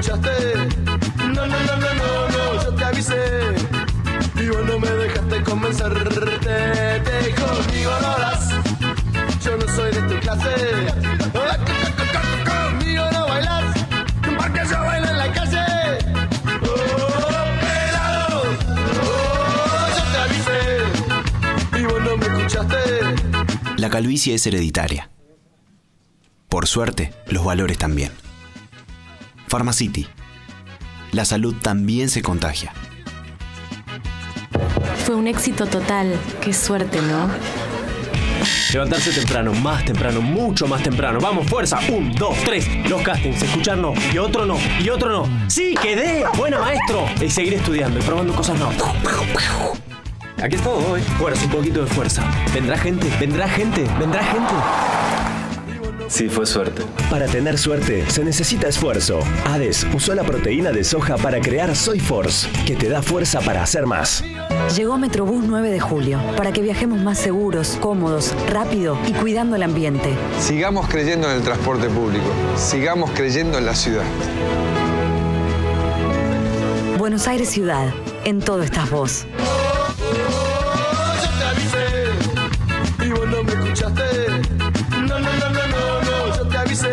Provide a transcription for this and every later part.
escuchaste. No, no, no, no, no, no, yo te avisé. Y vos no me dejaste convencerte. Te dijo, conmigo no harás. Yo no soy de tu clase. Conmigo no bailas. Porque yo bailo en la calle. Oh, pelado. Oh, yo te avisé. Y vos no me escuchaste. La calvicie es hereditaria. Por suerte, los valores también. Pharmacity. La salud también se contagia. Fue un éxito total. Qué suerte, ¿no? Levantarse temprano, más temprano, mucho más temprano. Vamos, fuerza. 1, 2, 3. Los castings, escuchar no. Y otro no. Y otro no. ¡Sí, quedé! ¡Buena, maestro! Y seguir estudiando y probando cosas nuevas. Aquí es todo hoy. Fuerza, un poquito de fuerza. ¿Vendrá gente? ¿Vendrá gente? ¿Vendrá gente? Sí, fue suerte. Para tener suerte se necesita esfuerzo. Hades usó la proteína de soja para crear Soy Force, que te da fuerza para hacer más. Llegó Metrobús 9 de julio, para que viajemos más seguros, cómodos, rápido y cuidando el ambiente. Sigamos creyendo en el transporte público. Sigamos creyendo en la ciudad. Buenos Aires Ciudad. En todo estás vos. Yo te avisé. Y vos no me escuchaste. No, no, no, no, no, no, yo te avisé.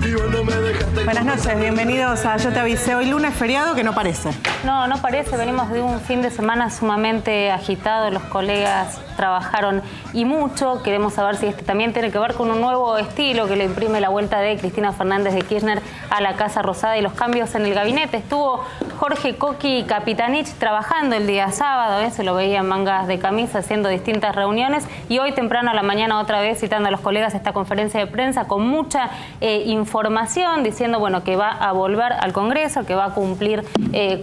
Y vos no me dejaste. Buenas noches, bienvenidos a Yo te avisé. Hoy lunes feriado, que no parece. No, no parece. Venimos de un fin de semana sumamente agitado. Los colegas trabajaron y mucho. Queremos saber si este también tiene que ver con un nuevo estilo que le imprime la vuelta de Cristina Fernández de Kirchner a la Casa Rosada y los cambios en el gabinete. Estuvo Jorge Coqui Capitanich trabajando el día sábado, se lo veía en mangas de camisa haciendo distintas reuniones, y hoy temprano a la mañana otra vez citando a los colegas esta conferencia de prensa con mucha información, diciendo bueno que va a volver al Congreso, que va a cumplir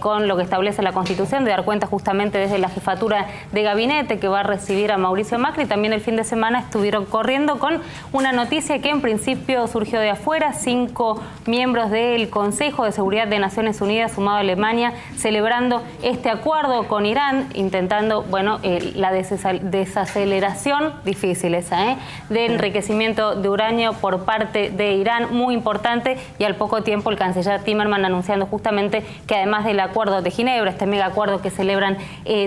con lo que establece la Constitución, de dar cuenta justamente desde la jefatura de gabinete, que va a recibir a Mauricio Macri. También el fin de semana estuvieron corriendo con una noticia que en principio surgió de afuera: 5 miembros del Consejo de Seguridad de Naciones Unidas, sumado a Alemania, celebrando este acuerdo con Irán, intentando, bueno, la desaceleración, difícil esa, de enriquecimiento de uranio por parte de Irán, muy importante, y al poco tiempo el canciller Timmermans anunciando justamente que además del acuerdo de Ginebra, este mega acuerdo que celebran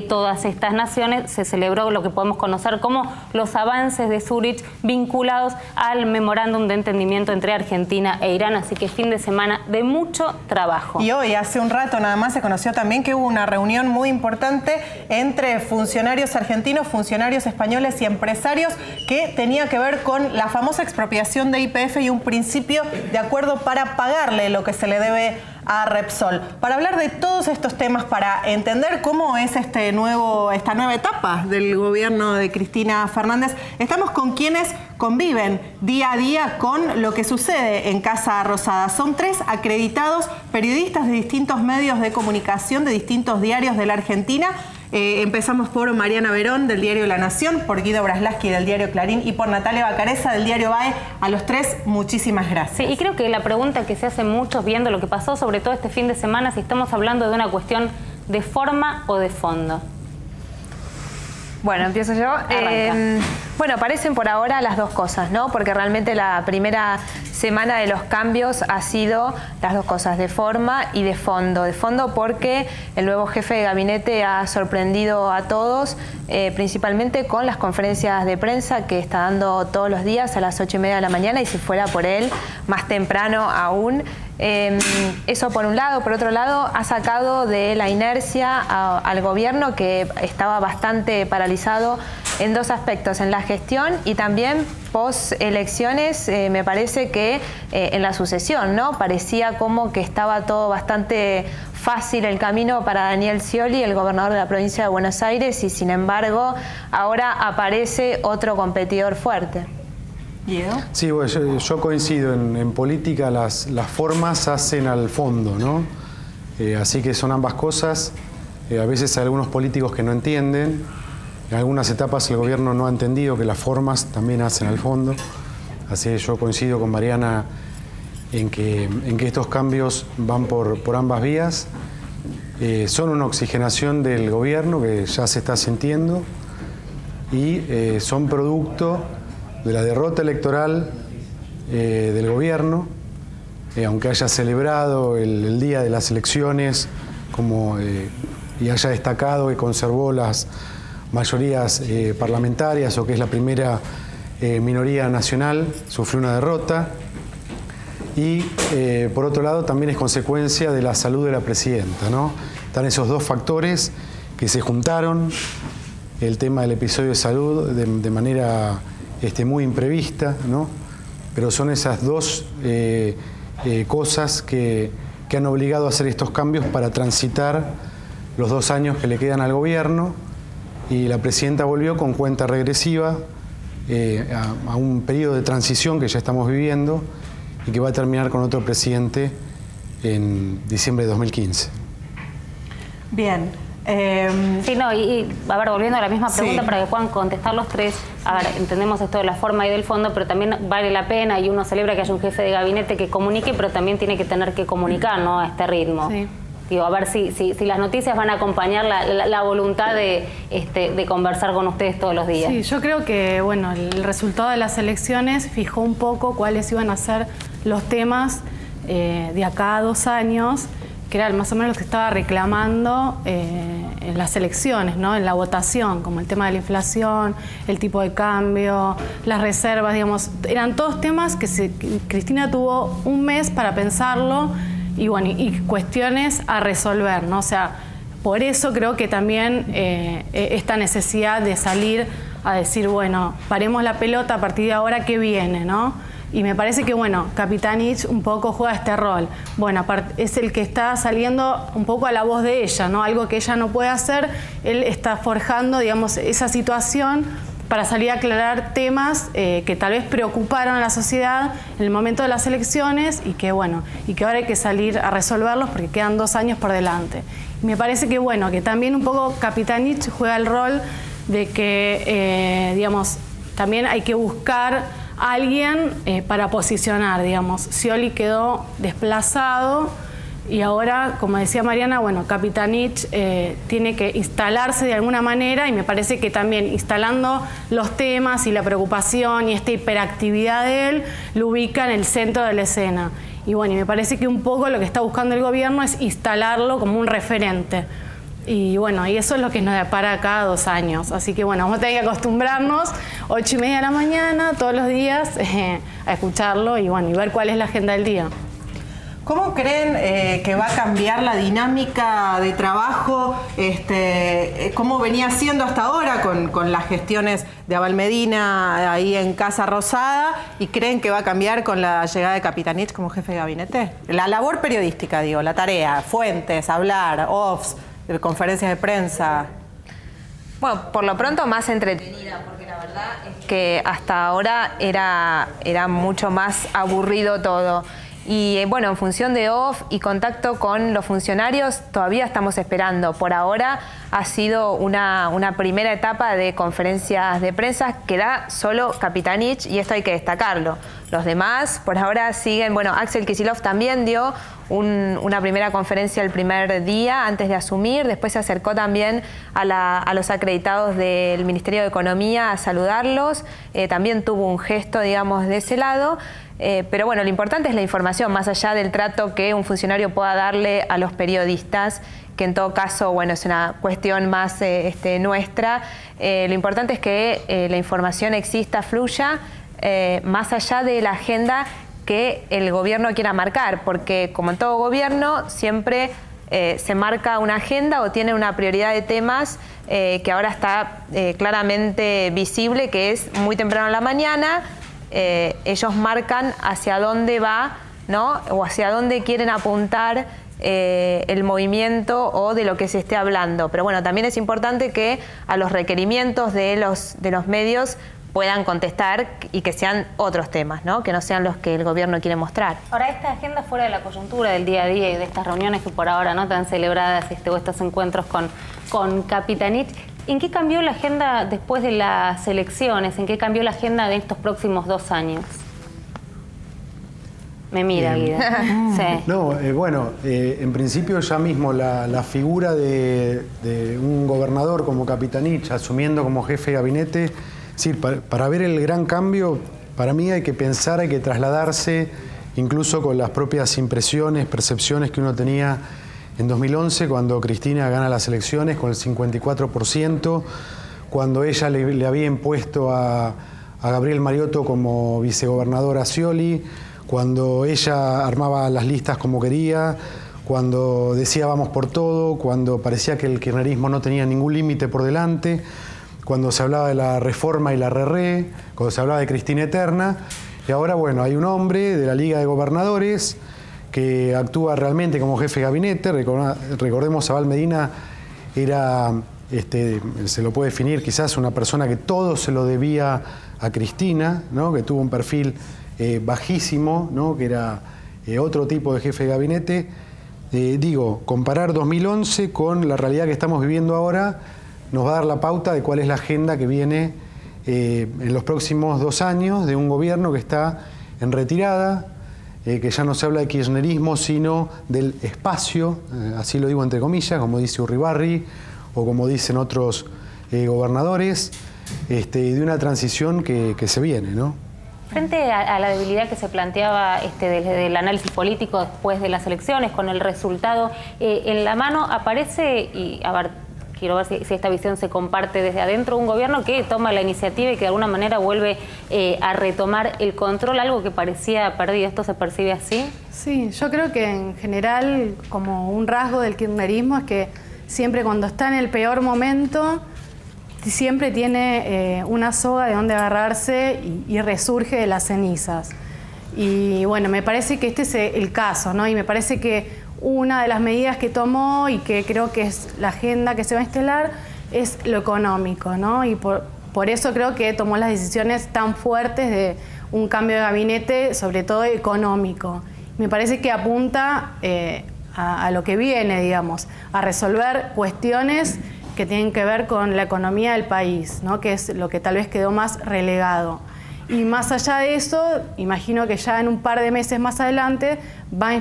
todas estas naciones, se celebró lo que podemos conocer como los avances de Zúrich vinculados al memorándum de entendimiento entre Argentina e Irán, así que fin de semana de mucho trabajo. Y hoy, hace un rato nada más, se conoció también que hubo una reunión muy importante entre funcionarios argentinos, funcionarios españoles y empresarios, que tenía que ver con la famosa expropiación de YPF y un principio de acuerdo para pagarle lo que se le debe a Repsol. Para hablar de todos estos temas, para entender cómo es esta nueva etapa del gobierno de Cristina Fernández, estamos con quienes conviven día a día con lo que sucede en Casa Rosada. Son 3 acreditados periodistas de distintos medios de comunicación, de distintos diarios de la Argentina. Empezamos por Mariana Verón, del diario La Nación, por Guido Braslaski, del diario Clarín, y por Natalia Bacareza, del diario BAE. A los 3, muchísimas gracias. Sí, y creo que la pregunta que se hacen muchos viendo lo que pasó, sobre todo este fin de semana, si estamos hablando de una cuestión de forma o de fondo. Bueno, empiezo yo. Bueno, parecen por ahora las dos cosas, ¿no? Porque realmente la primera semana de los cambios ha sido las dos cosas, de forma y de fondo. De fondo porque el nuevo jefe de gabinete ha sorprendido a todos, principalmente con las conferencias de prensa que está dando todos los días a las 8:30 de la mañana, y si fuera por él, más temprano aún. Eso por un lado. Por otro lado, ha sacado de la inercia al gobierno, que estaba bastante paralizado en 2 aspectos: en la gestión y también post elecciones. Me parece que en la sucesión, ¿no? Parecía como que estaba todo bastante fácil el camino para Daniel Scioli, el gobernador de la provincia de Buenos Aires, y sin embargo ahora aparece otro competidor fuerte. ¿Diego? Sí, bueno, yo coincido. En política las formas hacen al fondo, ¿no? Así que son ambas cosas. A veces hay algunos políticos que no entienden. En algunas etapas el gobierno no ha entendido que las formas también hacen al fondo. Así que yo coincido con Mariana en que estos cambios van por ambas vías. Son una oxigenación del gobierno que ya se está sintiendo, y son producto de la derrota electoral del gobierno, aunque haya celebrado el día de las elecciones y haya destacado que conservó las mayorías parlamentarias o que es la primera minoría nacional, sufrió una derrota. Y por otro lado también es consecuencia de la salud de la presidenta, ¿no? Están esos dos factores que se juntaron, el tema del episodio de salud de manera muy imprevista, ¿no? Pero son esas dos cosas que han obligado a hacer estos cambios para transitar los 2 años que le quedan al gobierno, y la presidenta volvió con cuenta regresiva a un periodo de transición que ya estamos viviendo y que va a terminar con otro presidente en diciembre de 2015. Bien. Sí, no, y a ver, volviendo a la misma pregunta para que puedan contestar los tres. A ver, entendemos esto de la forma y del fondo, pero también vale la pena y uno celebra que haya un jefe de gabinete que comunique, pero también tiene que tener que comunicar, ¿no? A este ritmo. Sí. Digo, a ver si las noticias van a acompañar la voluntad de conversar con ustedes todos los días. Sí, yo creo que, bueno, el resultado de las elecciones fijó un poco cuáles iban a ser los temas de acá a 2 años, que era más o menos lo que estaba reclamando en las elecciones, ¿no? En la votación, como el tema de la inflación, el tipo de cambio, las reservas, digamos, eran todos temas que Cristina tuvo un mes para pensarlo y, bueno, y cuestiones a resolver, ¿no? O sea, por eso creo que también esta necesidad de salir a decir, bueno, paremos la pelota a partir de ahora, ¿qué viene, no? Y me parece que, bueno, Kapitanich un poco juega este rol. Bueno, es el que está saliendo un poco a la voz de ella, ¿no? Algo que ella no puede hacer, él está forjando, digamos, esa situación para salir a aclarar temas que tal vez preocuparon a la sociedad en el momento de las elecciones y que, bueno, y que ahora hay que salir a resolverlos porque quedan 2 años por delante. Y me parece que, bueno, que también un poco Kapitanich juega el rol de que, digamos, también hay que buscar alguien para posicionar, digamos. Scioli quedó desplazado y ahora, como decía Mariana, bueno, Kapitanich tiene que instalarse de alguna manera y me parece que también instalando los temas y la preocupación y esta hiperactividad de él lo ubica en el centro de la escena. Y bueno, y me parece que un poco lo que está buscando el gobierno es instalarlo como un referente. Y bueno, y eso es lo que nos depara cada 2 años. Así que bueno, vamos a tener que acostumbrarnos 8:30 de la mañana, todos los días, a escucharlo y bueno, y ver cuál es la agenda del día. ¿Cómo creen que va a cambiar la dinámica de trabajo? ¿Cómo venía siendo hasta ahora con las gestiones de Abel Medina ahí en Casa Rosada? ¿Y creen que va a cambiar con la llegada de Kapitanich como jefe de gabinete? La labor periodística, digo, la tarea, fuentes, hablar, offs, conferencias de prensa. Bueno, por lo pronto más entretenida, porque la verdad es que hasta ahora era mucho más aburrido todo. Y bueno, en función de off y contacto con los funcionarios, todavía estamos esperando. Por ahora ha sido una primera etapa de conferencias de prensa que da solo Kapitanich, y esto hay que destacarlo. Los demás, por ahora siguen, bueno, Axel Kicillof también dio una primera conferencia el primer día antes de asumir, después se acercó también a los acreditados del Ministerio de Economía a saludarlos, también tuvo un gesto, digamos, de ese lado. Pero bueno, lo importante es la información, más allá del trato que un funcionario pueda darle a los periodistas, que en todo caso, bueno, es una cuestión más nuestra. Lo importante es que la información exista, fluya, más allá de la agenda que el gobierno quiera marcar, porque como en todo gobierno, siempre se marca una agenda o tiene una prioridad de temas que ahora está claramente visible, que es muy temprano en la mañana. Ellos marcan hacia dónde va, ¿no? O hacia dónde quieren apuntar el movimiento o de lo que se esté hablando. Pero bueno, también es importante que a los requerimientos de los medios puedan contestar y que sean otros temas, ¿no? Que no sean los que el gobierno quiere mostrar. Ahora, esta agenda fuera de la coyuntura del día a día y de estas reuniones que por ahora no tan celebradas o estos encuentros con Kapitanich, ¿en qué cambió la agenda después de las elecciones? ¿En qué cambió la agenda de estos próximos 2 años? Me mira, Guida. Sí. No, bueno, en principio ya mismo la figura de un gobernador como Kapitanich asumiendo como jefe de gabinete, sí, para ver el gran cambio, para mí hay que pensar, hay que trasladarse incluso con las propias impresiones, percepciones que uno tenía en 2011, cuando Cristina gana las elecciones con el 54%, cuando ella le había impuesto a Gabriel Mariotto como vicegobernador a Scioli, cuando ella armaba las listas como quería, cuando decía vamos por todo, cuando parecía que el kirchnerismo no tenía ningún límite por delante, cuando se hablaba de la reforma y la re, cuando se hablaba de Cristina Eterna. Y ahora, bueno, hay un hombre de la Liga de Gobernadores que actúa realmente como jefe de gabinete. Recordemos, Abal Medina era, se lo puede definir quizás, una persona que todo se lo debía a Cristina, ¿no? Que tuvo un perfil bajísimo, ¿no? Que era otro tipo de jefe de gabinete. Comparar 2011 con la realidad que estamos viviendo ahora nos va a dar la pauta de cuál es la agenda que viene en los próximos 2 años de un gobierno que está en retirada, que ya no se habla de kirchnerismo, sino del espacio, así lo digo entre comillas, como dice Urribarri o como dicen otros gobernadores, y de una transición que se viene, ¿no? Frente a la debilidad que se planteaba desde el análisis político después de las elecciones, con el resultado en la mano, aparece, y a ver, quiero ver si esta visión se comparte desde adentro, un gobierno que toma la iniciativa y que de alguna manera vuelve a retomar el control, algo que parecía perdido. ¿Esto se percibe así? Sí, yo creo que en general, como un rasgo del kirchnerismo, es que siempre cuando está en el peor momento, siempre tiene una soga de donde agarrarse y resurge de las cenizas. Y bueno, me parece que este es el caso, ¿no? Y me parece que una de las medidas que tomó y que creo que es la agenda que se va a instalar es lo económico, ¿no? Y por eso creo que tomó las decisiones tan fuertes de un cambio de gabinete, sobre todo económico. Me parece que apunta a lo que viene, digamos, a resolver cuestiones que tienen que ver con la economía del país, ¿no? Que es lo que tal vez quedó más relegado. Y más allá de eso, imagino que ya en un par de meses más adelante va a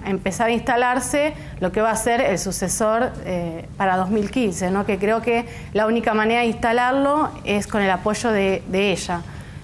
empezar a instalarse lo que va a ser el sucesor para 2015, ¿no? Que creo que la única manera de instalarlo es con el apoyo de ella.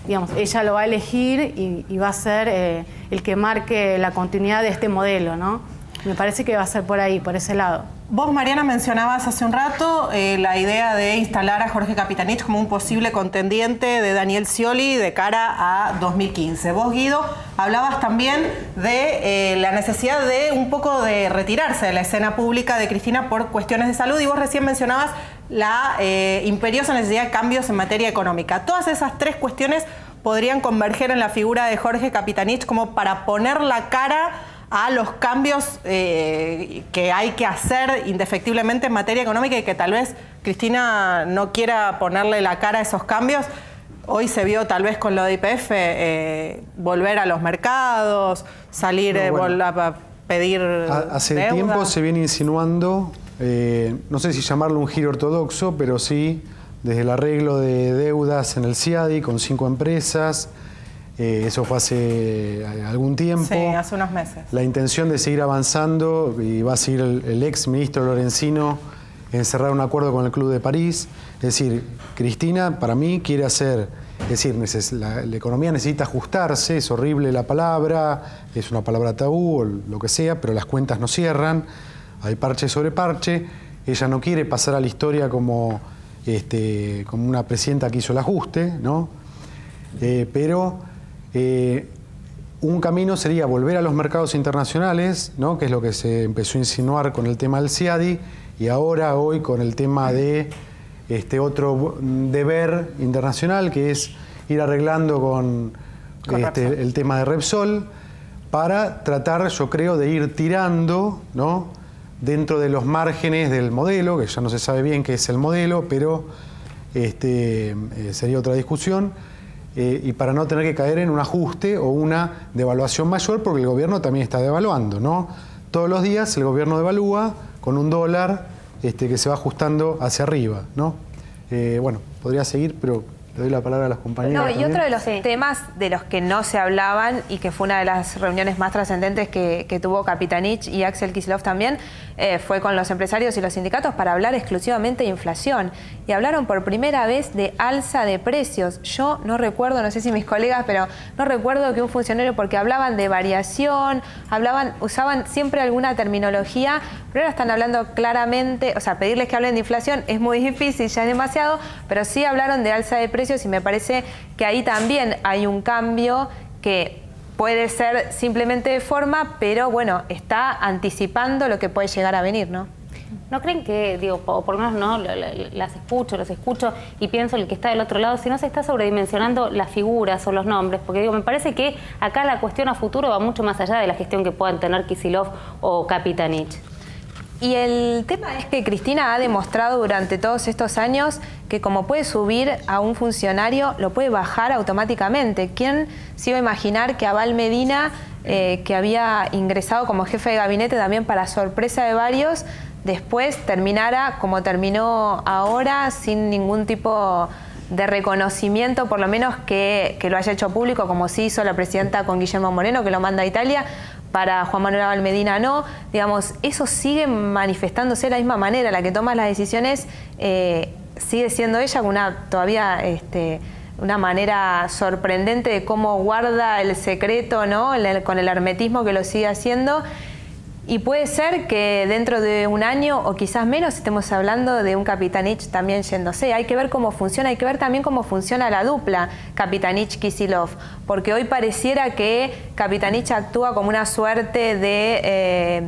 Digamos, ella lo va a elegir y va a ser el que marque la continuidad de este modelo, ¿no? Me parece que va a ser por ahí, por ese lado. Vos, Mariana, mencionabas hace un rato la idea de instalar a Jorge Capitanich como un posible contendiente de Daniel Scioli de cara a 2015. Vos, Guido, hablabas también de la necesidad de un poco de retirarse de la escena pública de Cristina por cuestiones de salud, y vos recién mencionabas la imperiosa necesidad de cambios en materia económica. Todas esas 3 cuestiones podrían converger en la figura de Jorge Capitanich como para poner la cara a los cambios que hay que hacer indefectiblemente en materia económica, y que tal vez Cristina no quiera ponerle la cara a esos cambios. Hoy se vio tal vez con lo de YPF volver a los mercados, salir a pedir hace deuda. tiempo se viene insinuando, no sé si llamarlo un giro ortodoxo, pero sí desde el arreglo de deudas en el CIADI con 5 empresas. Eso fue hace algún tiempo. Sí, hace unos meses. La intención de seguir avanzando, y va a seguir el ex ministro Lorenzino en cerrar un acuerdo con el Club de París. Es decir, Cristina, para mí, quiere hacer... Es decir, la economía necesita ajustarse, es horrible la palabra, es una palabra tabú o lo que sea, pero las cuentas no cierran, hay parche sobre parche. Ella no quiere pasar a la historia como una presidenta que hizo el ajuste, ¿no? Pero... un camino sería volver a los mercados internacionales, ¿no? Que es lo que se empezó a insinuar con el tema del CIADI, y ahora hoy con el tema de otro deber internacional, que es ir arreglando con el tema de Repsol, para tratar, yo creo, de ir tirando, ¿no? Dentro de los márgenes del modelo, que ya no se sabe bien qué es el modelo, pero sería otra discusión. Y para no tener que caer en un ajuste o una devaluación mayor, porque el gobierno también está devaluando, ¿no? Todos los días el gobierno devalúa con un dólar que se va ajustando hacia arriba, ¿no? Bueno, podría seguir, pero Le doy la palabra a los compañeros. No, y otro de los temas de los que no se hablaban y que fue una de las reuniones más trascendentes que tuvo Kapitanich y Axel Kicillof también, fue con los empresarios y los sindicatos para hablar exclusivamente de inflación. Y hablaron por primera vez de alza de precios. Yo no recuerdo, no sé si mis colegas, pero no recuerdo que un funcionario, porque hablaban de variación, usaban siempre alguna terminología, pero ahora están hablando claramente, o sea, pedirles que hablen de inflación es muy difícil, ya es demasiado, pero sí hablaron de alza de precios y me parece que ahí también hay un cambio que puede ser simplemente de forma, pero bueno, está anticipando lo que puede llegar a venir, ¿no? ¿No creen que, digo, o por lo menos no, los escucho y pienso el que está del otro lado, si no se está sobredimensionando las figuras o los nombres? Porque digo, me parece que acá la cuestión a futuro va mucho más allá de la gestión que puedan tener Kicillof o Kapitanich. Y el tema es que Cristina ha demostrado durante todos estos años que como puede subir a un funcionario, lo puede bajar automáticamente. ¿Quién se iba a imaginar que Abal Medina, que había ingresado como jefe de gabinete también para sorpresa de varios, después terminara como terminó ahora, sin ningún tipo de reconocimiento, por lo menos que lo haya hecho público, como sí hizo la presidenta con Guillermo Moreno, que lo manda a Italia? Para Juan Manuel Abal Medina no, digamos, eso sigue manifestándose de la misma manera, la que toma las decisiones sigue siendo ella con una manera sorprendente de cómo guarda el secreto, ¿no? Con el hermetismo que lo sigue haciendo. Y puede ser que dentro de un año o quizás menos estemos hablando de un Kapitanich también yéndose. Hay que ver cómo funciona, hay que ver también cómo funciona la dupla Kapitanich-Kicillof, porque hoy pareciera que Kapitanich actúa como una suerte de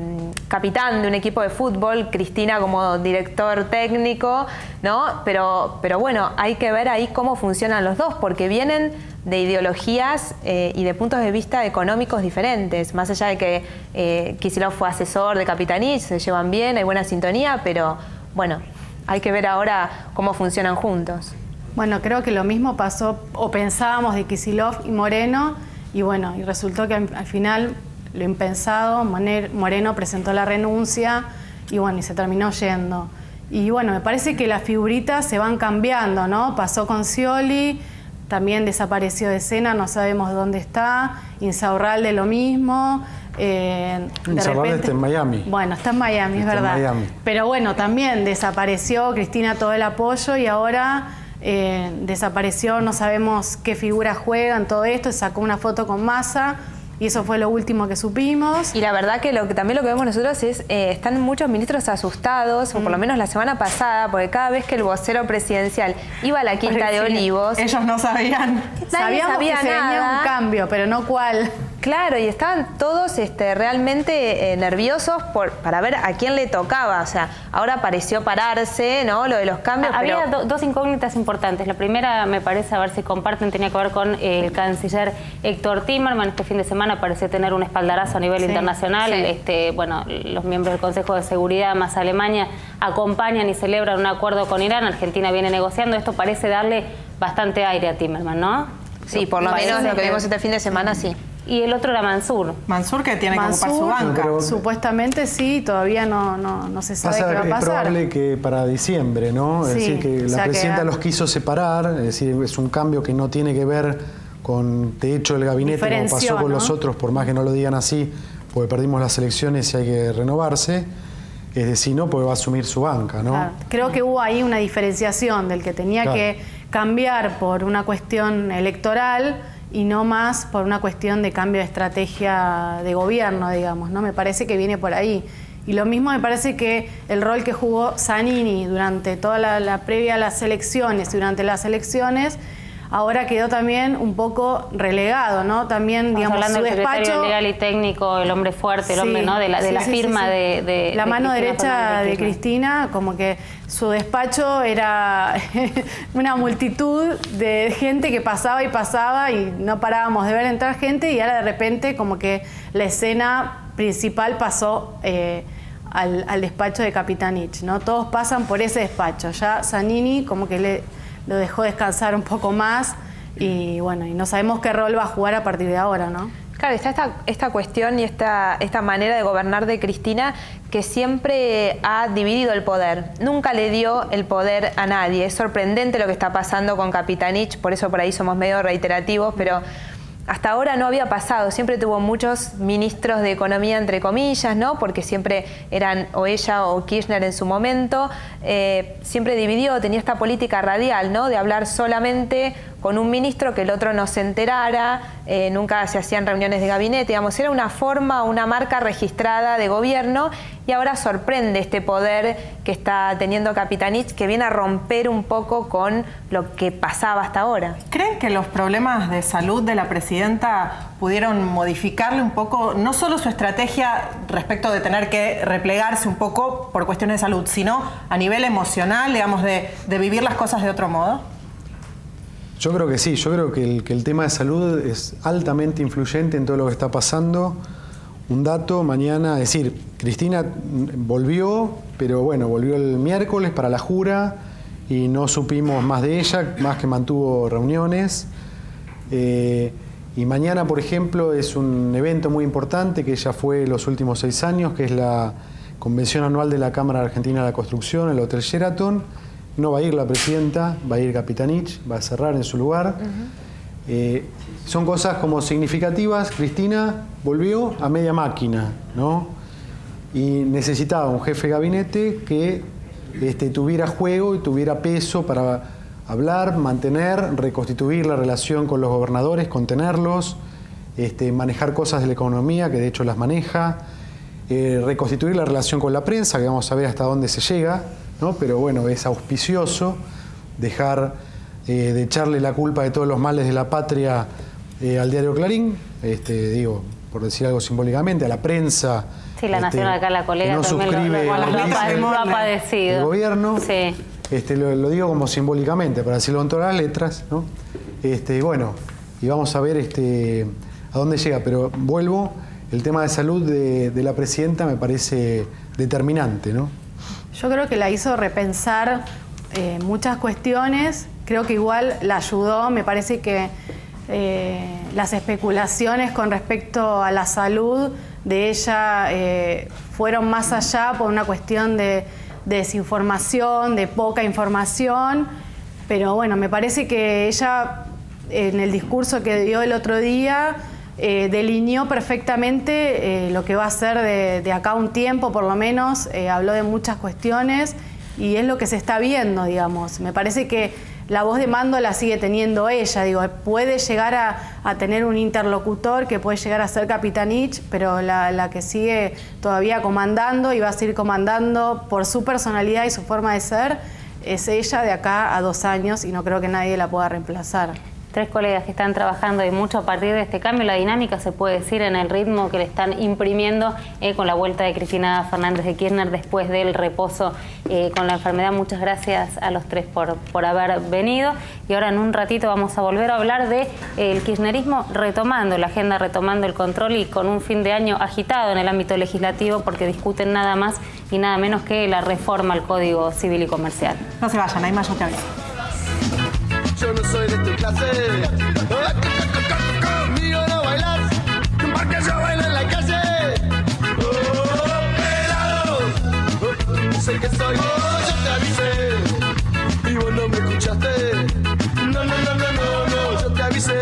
capitán de un equipo de fútbol, Cristina como director técnico, ¿no? Pero bueno, hay que ver ahí cómo funcionan los dos, porque vienen de ideologías y de puntos de vista económicos diferentes, más allá de que Kicillof fue asesor de Kapitanich, se llevan bien, hay buena sintonía, pero bueno, hay que ver ahora cómo funcionan juntos. Bueno, creo que lo mismo pasó, o pensábamos, de Kicillof y Moreno, y bueno, y resultó que al final, lo impensado, Moreno presentó la renuncia, y bueno, y se terminó yendo. Y bueno, me parece que las figuritas se van cambiando, ¿no? Pasó con Scioli, también desapareció de escena, no sabemos dónde está. Insaurralde lo mismo. Insaurralde está en Miami. Bueno, está en Miami, es verdad. Miami. Pero bueno, también desapareció Cristina todo el apoyo y ahora desapareció, no sabemos qué figura juega en todo esto, sacó una foto con Massa. Y eso fue lo último que supimos. Y la verdad que también lo que vemos nosotros es, están muchos ministros asustados, o por lo menos la semana pasada, porque cada vez que el vocero presidencial iba a la Quinta de Olivos... Ellos no sabían. Sabíamos que se venía un cambio, pero no cuál. Claro, y estaban todos realmente nerviosos para ver a quién le tocaba. O sea, ahora pareció pararse, ¿no? Lo de los cambios. Había dos incógnitas importantes. La primera, me parece, a ver si comparten, tenía que ver con el canciller Héctor Timmermans. Este fin de semana parece tener un espaldarazo a nivel internacional. Sí. Bueno, los miembros del Consejo de Seguridad más Alemania acompañan y celebran un acuerdo con Irán. Argentina viene negociando. Esto parece darle bastante aire a Timmermans, ¿no? Sí, por lo menos lo que vimos este fin de semana, sí. Y el otro era Mansur. Mansur, que tiene que ocupar su banca. Pero supuestamente sí, todavía no se sabe qué va a pasar. Es probable que para diciembre, ¿no? Es decir, que la presidenta los quiso separar, es decir, es un cambio que no tiene que ver con, de hecho, el gabinete, como pasó con los otros, por más que no lo digan así, porque perdimos las elecciones y hay que renovarse. Es decir, no, porque va a asumir su banca, ¿no? Claro. Creo que hubo ahí una diferenciación del que tenía que cambiar por una cuestión electoral y no más por una cuestión de cambio de estrategia de gobierno, digamos, ¿no? Me parece que viene por ahí. Y lo mismo me parece que el rol que jugó Zanini durante toda la previa a las elecciones y durante las elecciones, ahora quedó también un poco relegado, ¿no? También, digamos, hablando su del despacho... secretario legal y técnico, el hombre fuerte, el hombre, ¿no? De la firma de la mano derecha de Kirchner. Cristina, como que su despacho era una multitud de gente que pasaba y no parábamos de ver entrar gente, y ahora de repente como que la escena principal pasó al despacho de Kapitanich, ¿no? Todos pasan por ese despacho. Ya Zanini como que lo dejó descansar un poco más y bueno, y no sabemos qué rol va a jugar a partir de ahora, ¿no? Claro, está esta cuestión y esta manera de gobernar de Cristina que siempre ha dividido el poder. Nunca le dio el poder a nadie. Es sorprendente lo que está pasando con Capitanich, por eso por ahí somos medio reiterativos, pero hasta ahora no había pasado. Siempre tuvo muchos ministros de economía, entre comillas, ¿no? Porque siempre eran o ella o Kirchner en su momento. Siempre dividió, tenía esta política radial, ¿no? De hablar solamente con un ministro, que el otro no se enterara, nunca se hacían reuniones de gabinete, digamos, era una forma, una marca registrada de gobierno, y ahora sorprende este poder que está teniendo Capitanich, que viene a romper un poco con lo que pasaba hasta ahora. ¿Creen que los problemas de salud de la presidenta pudieron modificarle un poco, no solo su estrategia respecto de tener que replegarse un poco por cuestiones de salud, sino a nivel emocional, digamos, de vivir las cosas de otro modo? Yo creo que sí, yo creo que el tema de salud es altamente influyente en todo lo que está pasando. Un dato, mañana, es decir, Cristina volvió, pero bueno, volvió el miércoles para la jura y no supimos más de ella, más que mantuvo reuniones. Y mañana, por ejemplo, es un evento muy importante que ella fue los últimos 6 años, que es la convención anual de la Cámara Argentina de la Construcción, el Hotel Sheraton. No va a ir la presidenta, va a ir Capitanich, va a cerrar en su lugar. Son cosas como significativas. Cristina volvió a media máquina, ¿no? Y necesitaba un jefe de gabinete que tuviera juego y tuviera peso para hablar, mantener, reconstituir la relación con los gobernadores, contenerlos, manejar cosas de la economía, que de hecho las maneja, reconstituir la relación con la prensa, que vamos a ver hasta dónde se llega, ¿no? Pero bueno, es auspicioso dejar de echarle la culpa de todos los males de la patria al diario Clarín, digo, por decir algo simbólicamente, a la prensa. Sí, la Nación, acá la colega no también lo ha padecido. El gobierno, sí. Lo digo como simbólicamente, para decirlo con todas las letras, ¿no? Bueno, y vamos a ver a dónde llega, pero vuelvo, el tema de salud de la presidenta me parece determinante, ¿no? Yo creo que la hizo repensar muchas cuestiones, creo que igual la ayudó, me parece que las especulaciones con respecto a la salud de ella fueron más allá por una cuestión de desinformación, de poca información, pero bueno, me parece que ella en el discurso que dio el otro día delineó perfectamente lo que va a ser de acá a un tiempo, por lo menos, habló de muchas cuestiones y es lo que se está viendo, digamos. Me parece que la voz de mando la sigue teniendo ella, digo, puede llegar a tener un interlocutor que puede llegar a ser Capitanich, pero la que sigue todavía comandando y va a seguir comandando por su personalidad y su forma de ser, es ella de acá a 2 años y no creo que nadie la pueda reemplazar. 3 colegas que están trabajando y mucho a partir de este cambio, la dinámica se puede decir en el ritmo que le están imprimiendo con la vuelta de Cristina Fernández de Kirchner después del reposo con la enfermedad. Muchas gracias a los 3 por haber venido y ahora en un ratito vamos a volver a hablar de el kirchnerismo retomando la agenda, retomando el control y con un fin de año agitado en el ámbito legislativo porque discuten nada más y nada menos que la reforma al Código Civil y Comercial. No se vayan, hay más, yo te aviso. Yo no soy de tu clase. Conmigo no bailas, porque yo bailo en la calle. Pelado, sé que soy yo te avisé. Y vos no me escuchaste. No, yo te avisé.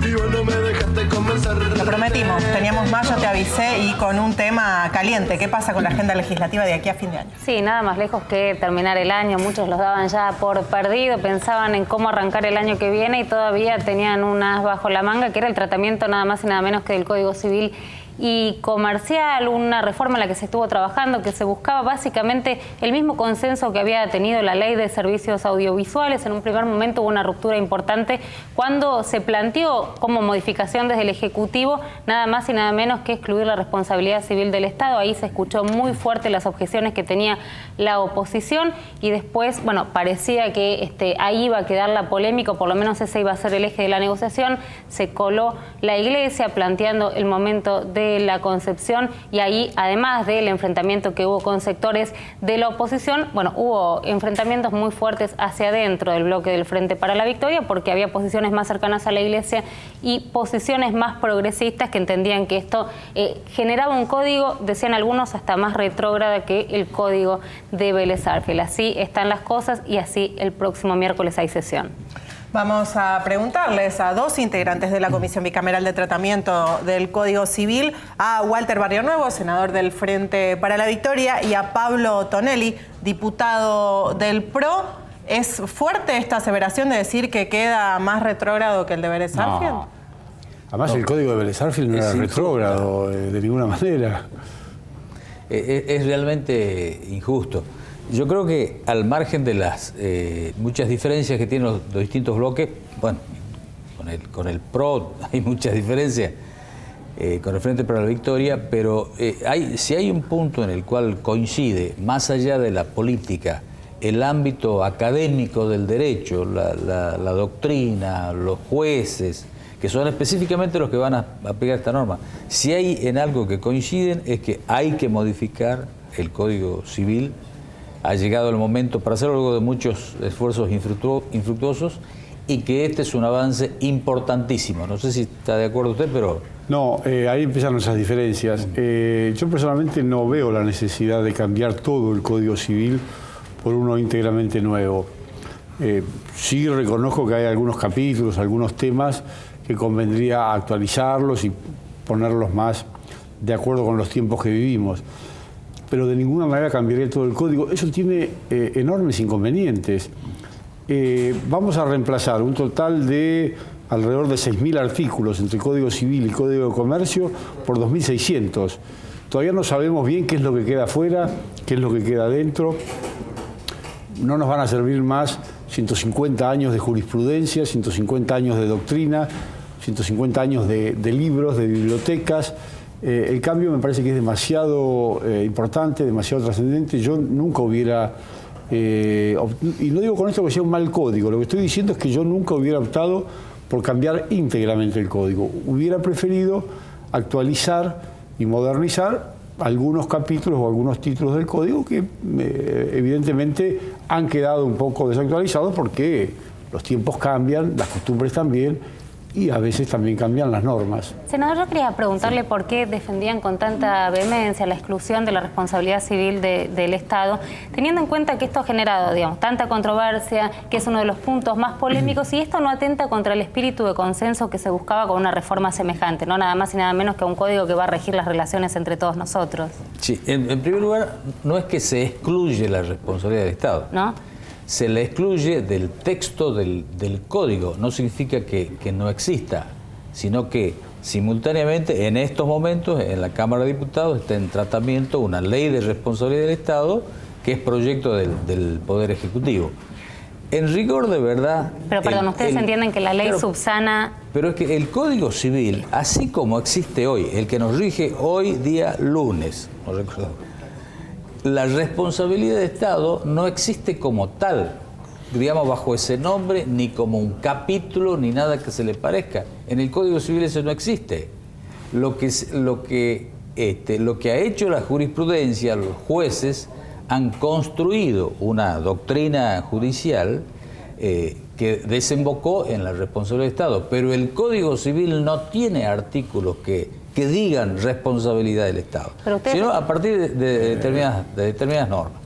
Y vos no me dejaste convencer. Lo prometimos, teníamos más, yo te avisé, y con un tema caliente. ¿Qué pasa con la agenda legislativa de aquí a fin de año? Sí, nada más lejos que terminar el año. Muchos los daban ya por perdido, pensaban en cómo arrancar el año que viene y todavía tenían un as bajo la manga, que era el tratamiento nada más y nada menos que del Código Civil y Comercial, una reforma en la que se estuvo trabajando, que se buscaba básicamente el mismo consenso que había tenido la Ley de Servicios Audiovisuales. En un primer momento hubo una ruptura importante cuando se planteó como modificación desde el Ejecutivo nada más y nada menos que excluir la responsabilidad civil del Estado. Ahí se escuchó muy fuerte las objeciones que tenía la oposición y después, bueno, parecía que ahí iba a quedar la polémica, o por lo menos ese iba a ser el eje de la negociación. Se coló la Iglesia planteando el momento de de la Concepción, y ahí, además del enfrentamiento que hubo con sectores de la oposición, bueno, hubo enfrentamientos muy fuertes hacia adentro del bloque del Frente para la Victoria, porque había posiciones más cercanas a la Iglesia y posiciones más progresistas que entendían que esto generaba un código, decían algunos, hasta más retrógrada que el código de Vélez Sarsfield. Así están las cosas y así el próximo miércoles hay sesión. Vamos a preguntarles a dos integrantes de la Comisión Bicameral de Tratamiento del Código Civil, a Walter Barrionuevo, senador del Frente para la Victoria, y a Pablo Tonelli, diputado del PRO. ¿Es fuerte esta aseveración de decir que queda más retrógrado que el de Vélez Sarsfield? No. Además, el código de Vélez Sarsfield no era retrógrado de ninguna manera. Es realmente injusto. Yo creo que al margen de las muchas diferencias que tienen los distintos bloques, bueno, con el PRO hay muchas diferencias, con el Frente para la Victoria, pero si hay un punto en el cual coincide, más allá de la política, el ámbito académico del derecho, la doctrina, los jueces, que son específicamente los que van a aplicar esta norma, si hay en algo que coinciden es que hay que modificar el Código Civil. Ha llegado el momento para hacerlo luego de muchos esfuerzos infructuosos, y que este es un avance importantísimo. No sé si está de acuerdo usted, pero... No, ahí empiezan nuestras diferencias. Yo personalmente no veo la necesidad de cambiar todo el Código Civil por uno íntegramente nuevo. Sí reconozco que hay algunos capítulos, algunos temas que convendría actualizarlos y ponerlos más de acuerdo con los tiempos que vivimos. Pero de ninguna manera cambiaría todo el código. Eso tiene enormes inconvenientes. Vamos a reemplazar un total de alrededor de 6.000 artículos entre el Código Civil y el Código de Comercio por 2.600. Todavía no sabemos bien qué es lo que queda afuera, qué es lo que queda adentro. No nos van a servir más 150 años de jurisprudencia, 150 años de doctrina, 150 años de libros, de bibliotecas. El cambio me parece que es demasiado importante, demasiado trascendente. Yo nunca hubiera, y no digo con esto que sea un mal código, lo que estoy diciendo es que yo nunca hubiera optado por cambiar íntegramente el código. Hubiera preferido actualizar y modernizar algunos capítulos o algunos títulos del código que evidentemente han quedado un poco desactualizados porque los tiempos cambian, las costumbres también, y a veces también cambian las normas. Senador, yo quería preguntarle por qué defendían con tanta vehemencia la exclusión de la responsabilidad civil del Estado, teniendo en cuenta que esto ha generado, digamos, tanta controversia, que es uno de los puntos más polémicos, y esto no atenta contra el espíritu de consenso que se buscaba con una reforma semejante, no nada más y nada menos que un código que va a regir las relaciones entre todos nosotros. Sí, en primer lugar, no es que se excluye la responsabilidad del Estado. ¿No? Se le excluye del texto del código. No significa que no exista, sino que simultáneamente en estos momentos en la Cámara de Diputados está en tratamiento una ley de responsabilidad del Estado que es proyecto del Poder Ejecutivo. En rigor de verdad... Pero perdón, ustedes entienden que la ley subsana... Pero es que el Código Civil, así como existe hoy, el que nos rige hoy día lunes, no recuerdo, la responsabilidad de Estado no existe como tal, digamos, bajo ese nombre, ni como un capítulo, ni nada que se le parezca. En el Código Civil eso no existe. Lo que ha hecho la jurisprudencia, los jueces han construido una doctrina judicial que desembocó en la responsabilidad de Estado, pero el Código Civil no tiene artículos que digan responsabilidad del Estado, sino a partir de determinadas normas.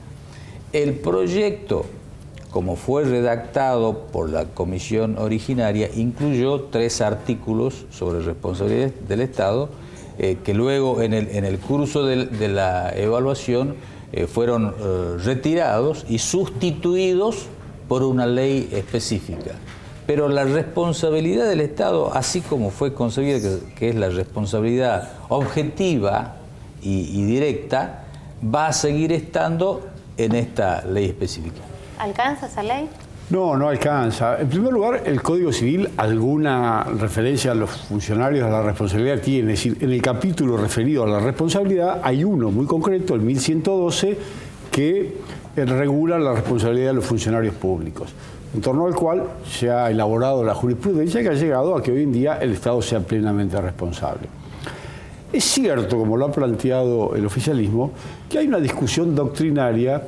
El proyecto, como fue redactado por la comisión originaria, incluyó 3 artículos sobre responsabilidad del Estado que luego en el curso de la evaluación fueron retirados y sustituidos por una ley específica. Pero la responsabilidad del Estado, así como fue concebida, que es la responsabilidad objetiva y directa, va a seguir estando en esta ley específica. ¿Alcanza esa ley? No, no alcanza. En primer lugar, el Código Civil alguna referencia a los funcionarios a la responsabilidad tiene. Es decir, en el capítulo referido a la responsabilidad hay uno muy concreto, el 1112, que regula la responsabilidad de los funcionarios públicos, en torno al cual se ha elaborado la jurisprudencia que ha llegado a que hoy en día el Estado sea plenamente responsable. Es cierto, como lo ha planteado el oficialismo, que hay una discusión doctrinaria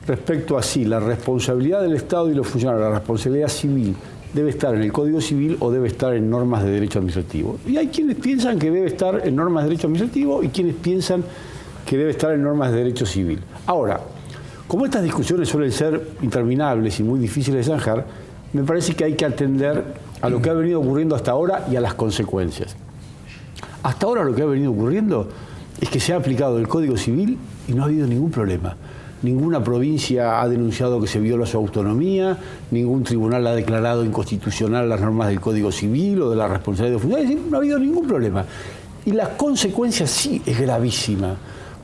respecto a si la responsabilidad del Estado y los funcionarios, la responsabilidad civil, debe estar en el Código Civil o debe estar en normas de derecho administrativo. Y hay quienes piensan que debe estar en normas de derecho administrativo y quienes piensan que debe estar en normas de derecho civil. Ahora, como estas discusiones suelen ser interminables y muy difíciles de zanjar, me parece que hay que atender a lo que ha venido ocurriendo hasta ahora y a las consecuencias. Hasta ahora lo que ha venido ocurriendo es que se ha aplicado el Código Civil y no ha habido ningún problema. Ninguna provincia ha denunciado que se viola su autonomía, ningún tribunal ha declarado inconstitucional las normas del Código Civil o de la responsabilidad de funcionarios, es decir, no ha habido ningún problema. Y la consecuencia sí es gravísima,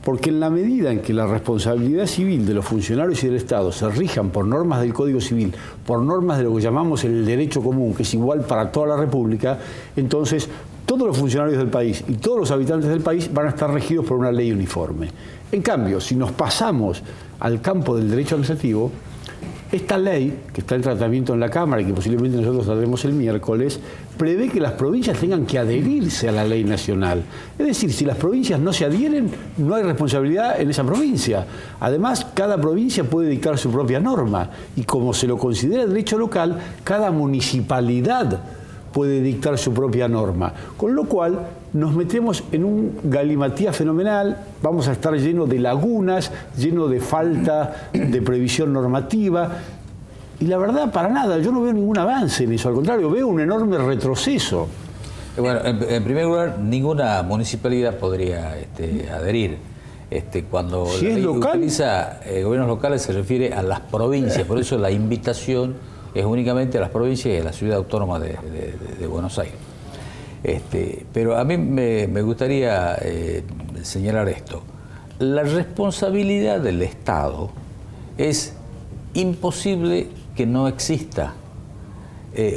porque en la medida en que la responsabilidad civil de los funcionarios y del Estado se rijan por normas del Código Civil, por normas de lo que llamamos el derecho común, que es igual para toda la República, entonces todos los funcionarios del país y todos los habitantes del país van a estar regidos por una ley uniforme. En cambio, si nos pasamos al campo del derecho administrativo, esta ley, que está en tratamiento en la Cámara y que posiblemente nosotros trataremos el miércoles, prevé que las provincias tengan que adherirse a la ley nacional. Es decir, si las provincias no se adhieren, no hay responsabilidad en esa provincia. Además, cada provincia puede dictar su propia norma y como se lo considera derecho local, cada municipalidad puede dictar su propia norma. Con lo cual, nos metemos en un galimatías fenomenal, vamos a estar llenos de lagunas, llenos de falta de previsión normativa. Y la verdad, para nada, yo no veo ningún avance en eso, al contrario, veo un enorme retroceso. Bueno, en primer lugar, ninguna municipalidad podría adherir. Cuando si la es ley local, utiliza gobiernos locales se refiere a las provincias, por eso la invitación es únicamente a las provincias y a la ciudad autónoma de Buenos Aires. Pero a mí me gustaría señalar esto. La responsabilidad del Estado es imposible que no exista.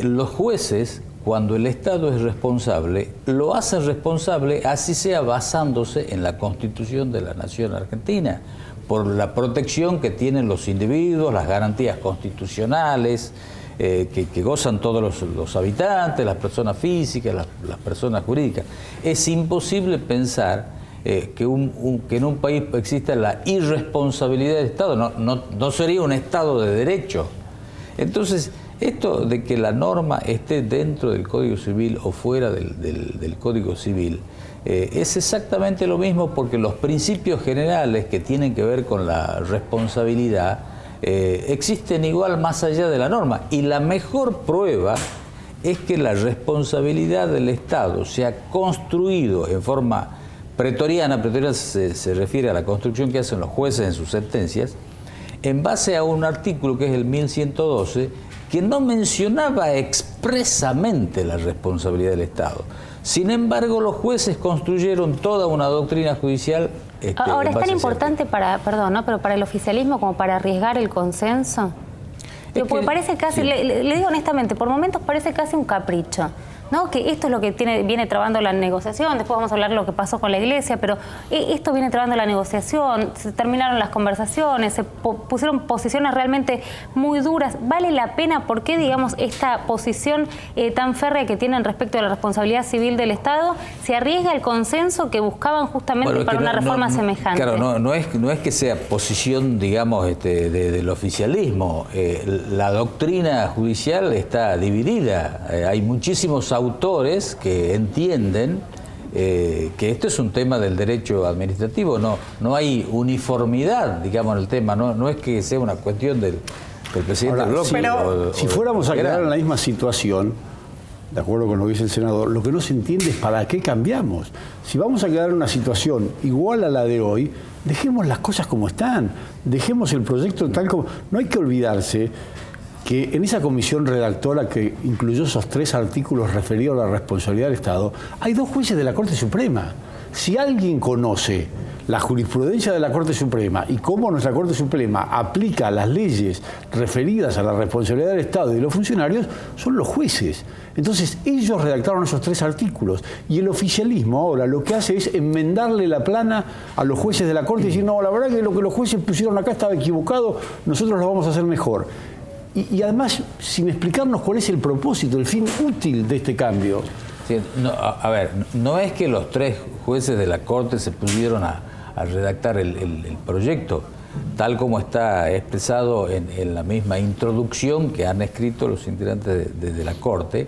Los jueces, cuando el Estado es responsable, lo hacen responsable, así sea basándose en la Constitución de la Nación Argentina, por la protección que tienen los individuos, las garantías constitucionales que gozan todos los habitantes, las personas físicas, las personas jurídicas. Es imposible pensar que en un país exista la irresponsabilidad del Estado. No sería un Estado de derecho. Entonces, esto de que la norma esté dentro del Código Civil o fuera del Código Civil es exactamente lo mismo, porque los principios generales que tienen que ver con la responsabilidad existen igual más allá de la norma. Y la mejor prueba es que la responsabilidad del Estado se ha construido en forma pretoriana. Pretoriana se refiere a la construcción que hacen los jueces en sus sentencias, en base a un artículo que es el 1112, que no mencionaba expresamente la responsabilidad del Estado. Sin embargo, los jueces construyeron toda una doctrina judicial. Ahora, ¿es tan importante para el oficialismo como para arriesgar el consenso? Porque parece casi, sí. le digo honestamente, por momentos parece casi un capricho, ¿no? Que esto es lo que viene trabando la negociación. Después vamos a hablar de lo que pasó con la Iglesia, pero esto viene trabando la negociación. Se terminaron las conversaciones, se pusieron posiciones realmente muy duras. ¿Vale la pena? ¿Por qué, digamos, esta posición tan férrea que tienen respecto a la responsabilidad civil del Estado se arriesga el consenso que buscaban justamente para una reforma semejante? Claro, no es que sea posición, digamos, del oficialismo. La doctrina judicial está dividida. Hay muchísimos autores que entienden que esto es un tema del derecho administrativo. No hay uniformidad, digamos, en el tema. No es que sea una cuestión del presidente del bloque. Si fuéramos a quedar en la misma situación, de acuerdo con lo que dice el senador, lo que no se entiende es para qué cambiamos. Si vamos a quedar en una situación igual a la de hoy, dejemos las cosas como están, dejemos el proyecto tal como... No hay que olvidarse que en esa comisión redactora que incluyó esos 3 artículos referidos a la responsabilidad del Estado, hay 2 jueces de la Corte Suprema. Si alguien conoce la jurisprudencia de la Corte Suprema y cómo nuestra Corte Suprema aplica las leyes referidas a la responsabilidad del Estado y de los funcionarios, son los jueces. Entonces, ellos redactaron esos 3 artículos y el oficialismo ahora lo que hace es enmendarle la plana a los jueces de la Corte y decir, no, la verdad que lo que los jueces pusieron acá estaba equivocado, nosotros lo vamos a hacer mejor. Y además, sin explicarnos cuál es el propósito, el fin útil de este cambio. Sí, no, a ver, no es que los 3 jueces de la Corte se pusieron a redactar el proyecto, tal como está expresado en la misma introducción que han escrito los integrantes de la Corte.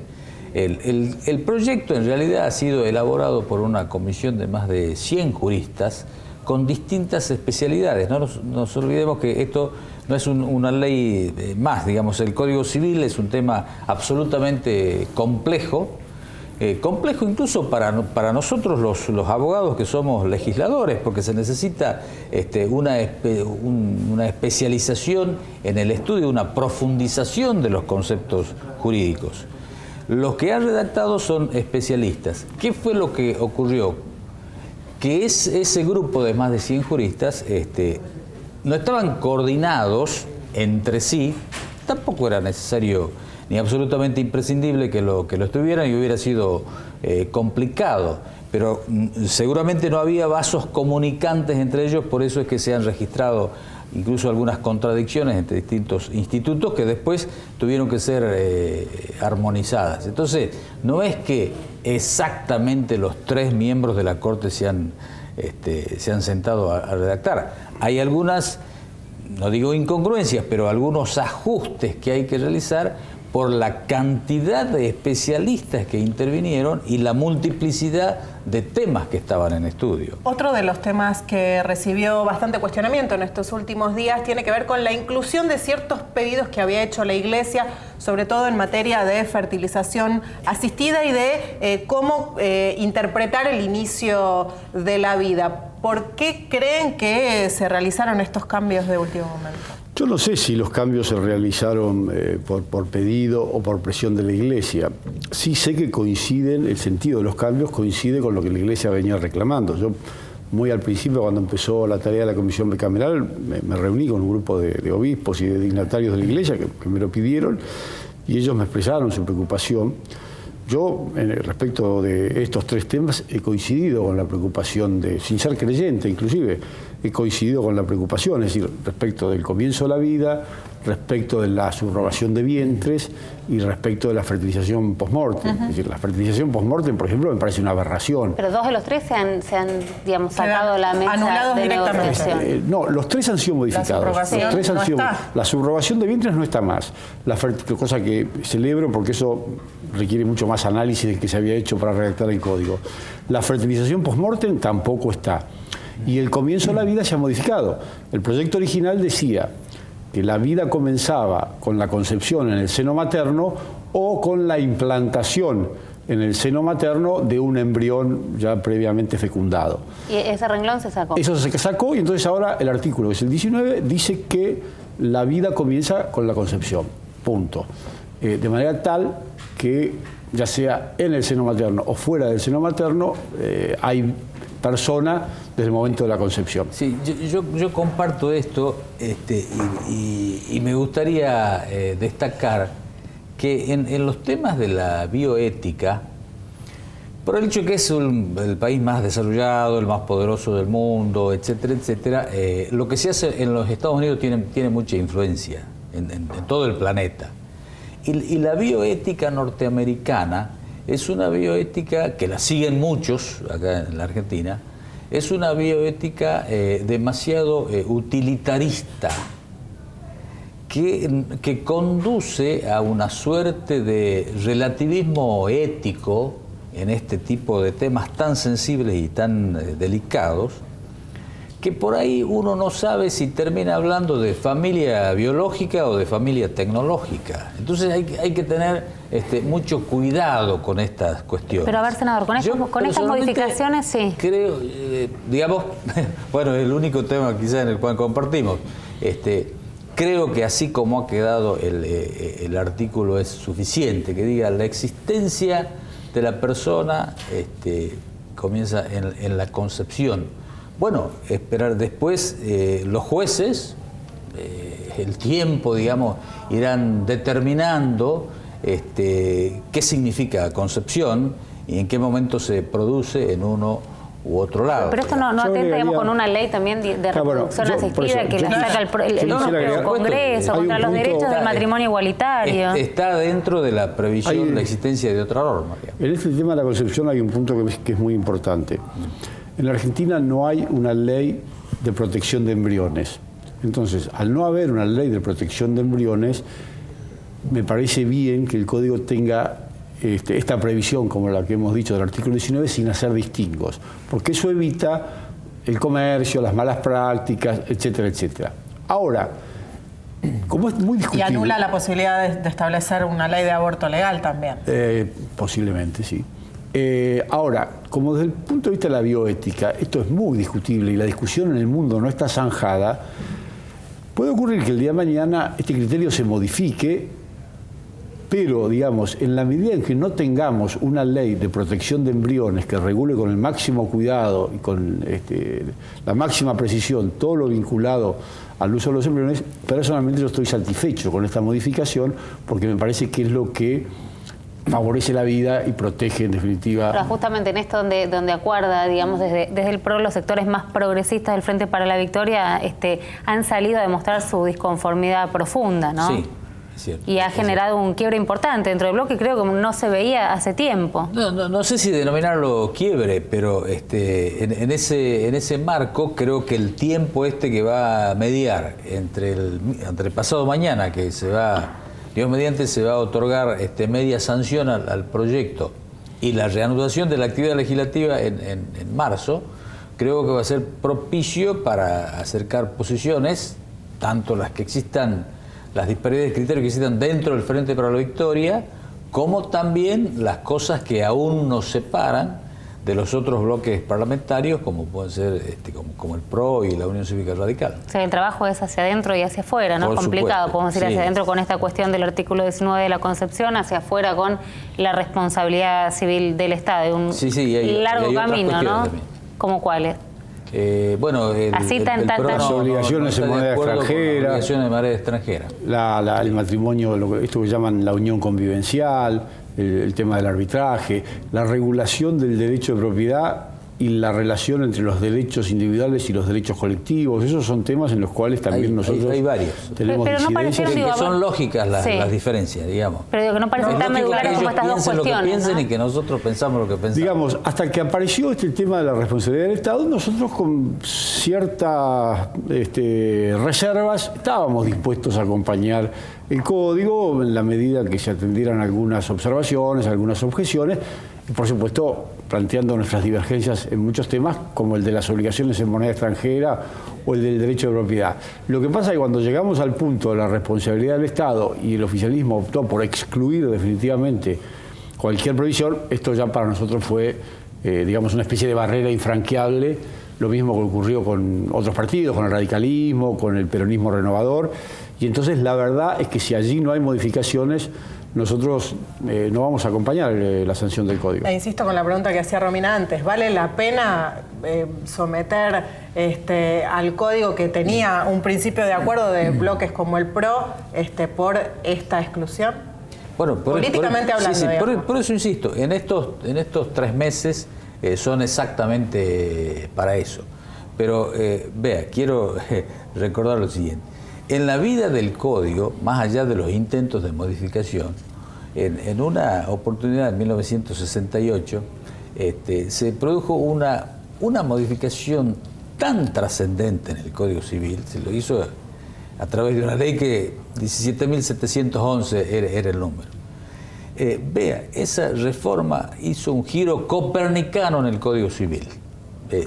El proyecto en realidad ha sido elaborado por una comisión de más de 100 juristas con distintas especialidades. No nos olvidemos que esto no es una ley más, digamos, el Código Civil es un tema absolutamente complejo, complejo incluso para nosotros los abogados que somos legisladores, porque se necesita una especialización en el estudio, una profundización de los conceptos jurídicos. Los que han redactado son especialistas. ¿Qué fue lo que ocurrió? Que ese grupo de más de 100 juristas no estaban coordinados entre sí, tampoco era necesario ni absolutamente imprescindible que lo estuvieran y hubiera sido complicado, pero seguramente no había vasos comunicantes entre ellos, por eso es que se han registrado incluso algunas contradicciones entre distintos institutos que después tuvieron que ser armonizadas. Entonces, no es que exactamente los 3 miembros de la Corte se han sentado a redactar. Hay algunas, no digo incongruencias, pero algunos ajustes que hay que realizar por la cantidad de especialistas que intervinieron y la multiplicidad de temas que estaban en estudio. Otro de los temas que recibió bastante cuestionamiento en estos últimos días tiene que ver con la inclusión de ciertos pedidos que había hecho la Iglesia, sobre todo en materia de fertilización asistida y de cómo interpretar el inicio de la vida. ¿Por qué creen que se realizaron estos cambios de último momento? Yo no sé si los cambios se realizaron por pedido o por presión de la Iglesia. Sí sé que coinciden, el sentido de los cambios coincide con lo que la Iglesia venía reclamando. Yo, muy al principio, cuando empezó la tarea de la Comisión Bicameral, me reuní con un grupo de obispos y de dignatarios de la Iglesia que me lo pidieron y ellos me expresaron su preocupación. Yo, respecto de estos 3 temas, he coincidido con la preocupación sin ser creyente inclusive, he coincidido con la preocupación, es decir, respecto del comienzo de la vida, respecto de la subrogación de vientres y respecto de la fertilización post-mortem. Es decir, la fertilización post-mortem, por ejemplo, me parece una aberración. Pero 2 de los 3 se han digamos, sacado de la mesa anulados de directamente. negociación. No, los 3 han sido modificados. La subrogación de vientres no está más. Cosa que celebro porque eso requiere mucho más análisis del que se había hecho para redactar el código. La fertilización post-mortem tampoco está. Y el comienzo de la vida se ha modificado. El proyecto original decía que la vida comenzaba con la concepción en el seno materno o con la implantación en el seno materno de un embrión ya previamente fecundado. ¿Y ese renglón se sacó? Eso se sacó y entonces ahora el artículo, que es el 19, dice que la vida comienza con la concepción. Punto. De manera tal que ya sea en el seno materno o fuera del seno materno, hay persona desde el momento de la concepción. Sí, yo comparto esto y me gustaría destacar que en los temas de la bioética, por el hecho que es el país más desarrollado, el más poderoso del mundo, etcétera, etcétera, lo que se hace en los Estados Unidos tiene mucha influencia en todo el planeta. Y la bioética norteamericana es una bioética que la siguen muchos acá en la Argentina, es una bioética demasiado utilitarista, que conduce a una suerte de relativismo ético en este tipo de temas tan sensibles y tan delicados, que por ahí uno no sabe si termina hablando de familia biológica o de familia tecnológica. Entonces hay que tener mucho cuidado con estas cuestiones. Pero a ver, senador, con estas modificaciones, sí. Creo, digamos, bueno, es el único tema quizás en el cual compartimos. Creo que así como ha quedado el artículo es suficiente, que diga la existencia de la persona comienza en la concepción. Bueno, esperar después, los jueces, el tiempo, digamos, irán determinando qué significa concepción y en qué momento se produce en uno u otro lado. Pero esto no atenta, digamos, con una ley también de reproducción asistida que la saca el propio Congreso contra los derechos del matrimonio igualitario. Está dentro de la previsión la existencia de otra norma. En este tema de la concepción hay un punto que es muy importante. En la Argentina no hay una ley de protección de embriones. Entonces, al no haber una ley de protección de embriones, me parece bien que el Código tenga esta previsión, como la que hemos dicho del artículo 19, sin hacer distingos, porque eso evita el comercio, las malas prácticas, etcétera, etcétera. Ahora, como es muy discutible... Y anula la posibilidad de establecer una ley de aborto legal también. Posiblemente, sí. Ahora, como desde el punto de vista de la bioética, esto es muy discutible y la discusión en el mundo no está zanjada, puede ocurrir que el día de mañana este criterio se modifique, pero, digamos, en la medida en que no tengamos una ley de protección de embriones que regule con el máximo cuidado y con la máxima precisión todo lo vinculado al uso de los embriones, personalmente yo estoy satisfecho con esta modificación porque me parece que es lo que favorece la vida y protege en definitiva. Pero justamente en esto donde acuerda, digamos, desde el PRO, los sectores más progresistas del Frente para la Victoria han salido a demostrar su disconformidad profunda, ¿no? Sí. Cierto, y ha generado un quiebre importante dentro del bloque, creo que no se veía hace tiempo. No sé si denominarlo quiebre, pero en ese marco creo que el tiempo que va a mediar entre el pasado mañana, que se va, Dios mediante, se va a otorgar media sanción al proyecto, y la reanudación de la actividad legislativa en marzo, creo que va a ser propicio para acercar posiciones, tanto las que existan, las disparidades de criterios que existan dentro del Frente para la Victoria, como también las cosas que aún nos separan de los otros bloques parlamentarios, como pueden ser como el PRO y la Unión Cívica Radical. O sea, el trabajo es hacia adentro y hacia afuera, ¿no? Es complicado, podemos ir hacia adentro con esta cuestión del artículo 19 de la Concepción, hacia afuera con la responsabilidad civil del Estado. Un largo camino, ¿no? ¿Cómo cuáles? Bueno, las obligaciones en moneda extranjera, obligaciones de moneda extranjera, el matrimonio, esto que llaman la unión convivencial, el tema del arbitraje, la regulación del derecho de propiedad y la relación entre los derechos individuales y los derechos colectivos. Esos son temas en los cuales también nosotros hay varios. Tenemos disidencias que son lógicas las diferencias, digamos. Pero digo que no parece tan medular como estas dos cuestiones. Lo que piensen, ¿no? Y que nosotros pensamos lo que pensamos. Digamos, hasta que apareció el tema de la responsabilidad del Estado, nosotros con ciertas reservas estábamos dispuestos a acompañar el código en la medida que se atendieran algunas observaciones, algunas objeciones, y por supuesto planteando nuestras divergencias en muchos temas, como el de las obligaciones en moneda extranjera o el del derecho de propiedad. Lo que pasa es que cuando llegamos al punto de la responsabilidad del Estado y el oficialismo optó por excluir definitivamente cualquier previsión, esto ya para nosotros fue, digamos, una especie de barrera infranqueable, lo mismo que ocurrió con otros partidos, con el radicalismo, con el peronismo renovador, y entonces la verdad es que si allí no hay modificaciones, nosotros no vamos a acompañar la sanción del código. Insisto con la pregunta que hacía Romina antes, ¿vale la pena someter al código que tenía un principio de acuerdo de bloques como el PRO por esta exclusión? Bueno, políticamente hablando. Por eso insisto, en estos 3 meses son exactamente para eso. Pero vea, quiero recordar lo siguiente. En la vida del código, más allá de los intentos de modificación, en una oportunidad en 1968 se produjo una modificación tan trascendente en el Código Civil, se lo hizo a través de una ley que 17.711 era el número. Vea, esa reforma hizo un giro copernicano en el Código Civil.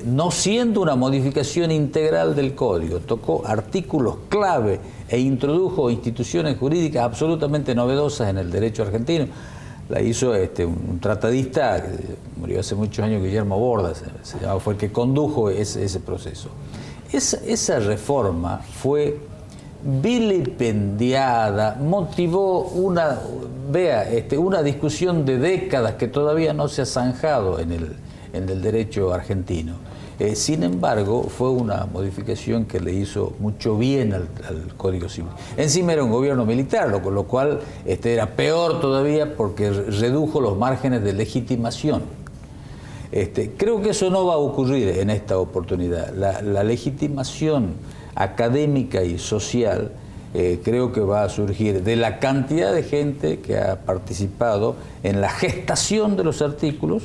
No siendo una modificación integral del código, tocó artículos clave e introdujo instituciones jurídicas absolutamente novedosas en el derecho argentino. La hizo un tratadista que murió hace muchos años, Guillermo Bordas, fue el que condujo ese proceso. Esa reforma fue vilipendiada, motivó una discusión de décadas que todavía no se ha zanjado en el derecho argentino. Sin embargo, fue una modificación que le hizo mucho bien al Código Civil. Encima era un gobierno militar, con lo cual era peor todavía porque redujo los márgenes de legitimación. Creo que eso no va a ocurrir en esta oportunidad. La legitimación académica y social creo que va a surgir de la cantidad de gente que ha participado en la gestación de los artículos,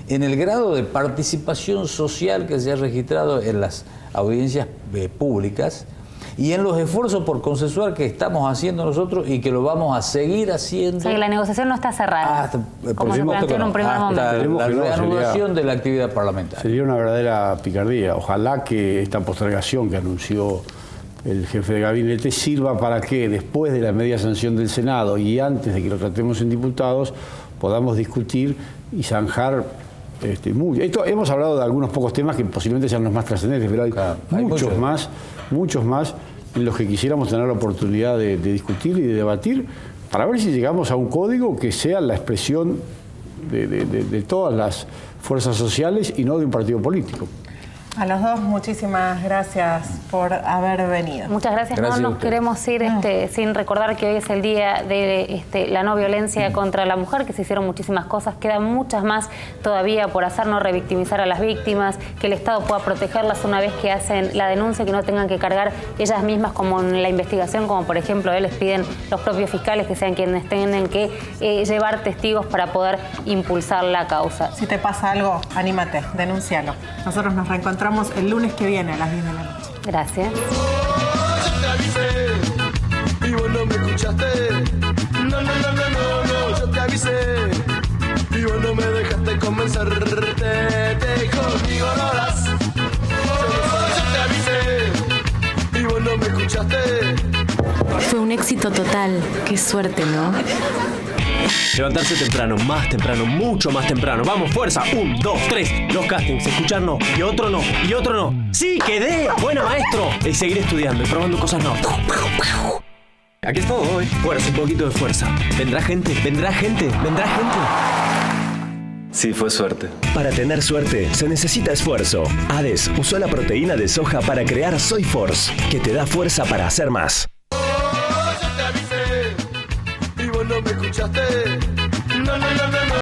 en el grado de participación social que se ha registrado en las audiencias públicas y en los esfuerzos por consensuar que estamos haciendo nosotros y que lo vamos a seguir haciendo. O sea, que la negociación no está cerrada, como se planteó en un primer momento. La reanudación de la actividad parlamentaria. Sería una verdadera picardía. Ojalá que esta postergación que anunció el jefe de gabinete sirva para que después de la media sanción del Senado y antes de que lo tratemos en diputados podamos discutir y zanjar mucho. Hemos hablado de algunos pocos temas que posiblemente sean los más trascendentes, pero hay muchos más en los que quisiéramos tener la oportunidad de discutir y de debatir para ver si llegamos a un código que sea la expresión de todas las fuerzas sociales y no de un partido político. A los dos, muchísimas gracias por haber venido. Muchas gracias. No nos queremos ir sin recordar que hoy es el día de la no violencia contra la mujer, que se hicieron muchísimas cosas, quedan muchas más todavía por hacer, no revictimizar a las víctimas, que el Estado pueda protegerlas una vez que hacen la denuncia, que no tengan que cargar ellas mismas como en la investigación, como por ejemplo les piden los propios fiscales que sean quienes tengan que llevar testigos para poder impulsar la causa. Si te pasa algo, anímate, denúncialo. Nosotros nos reencontramos el lunes que viene a las 10 de la noche. Gracias. Yo te avisé y vos no me escuchaste. No, yo te avisé y vos no me dejaste convencerte. Conmigo no harás. Yo te avisé y vos no me escuchaste. Fue un éxito total. Qué suerte, ¿no? Levantarse temprano, más temprano, mucho más temprano. Vamos, fuerza. 1, 2, 3. Los castings, escuchar no. Y otro no. Y otro no. ¡Sí, quedé! ¡Buena, maestro! Y seguir estudiando y probando cosas nuevas. Aquí estoy. Fuerza, un poquito de fuerza. ¿Vendrá gente? ¿Vendrá gente? ¿Vendrá gente? Sí, fue suerte. Para tener suerte se necesita esfuerzo. Hades usó la proteína de soja para crear Soy Force, que te da fuerza para hacer más. Yo te avisé y vos no me escuchaste.